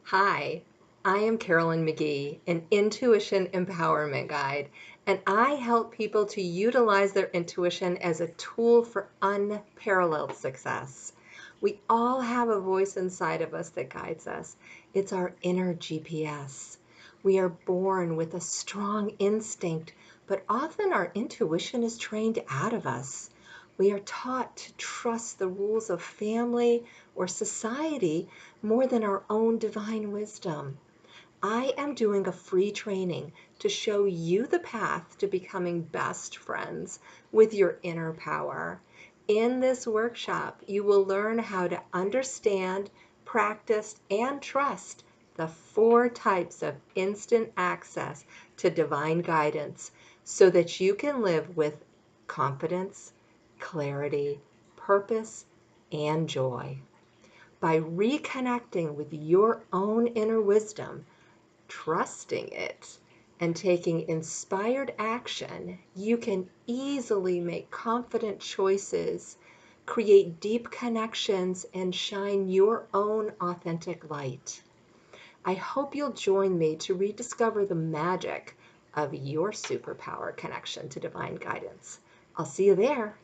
Hi, I am Carolyn McGee, an intuition empowerment guide, and I help people to utilize their intuition as a tool for unparalleled success. We all have a voice inside of us that guides us. It's our inner GPS. We are born with a strong instinct, but often our intuition is trained out of us. We are taught to trust the rules of family or society more than our own divine wisdom. I am doing a free training to show you the path to becoming best friends with your inner power. In this workshop, you will learn how to understand, practice, and trust the 4 types of instant access to divine guidance so that you can live with confidence, clarity, purpose, and joy. By reconnecting with your own inner wisdom, trusting it, and taking inspired action, you can easily make confident choices, create deep connections, and shine your own authentic light. I hope you'll join me to rediscover the magic of your superpower connection to divine guidance. I'll see you there.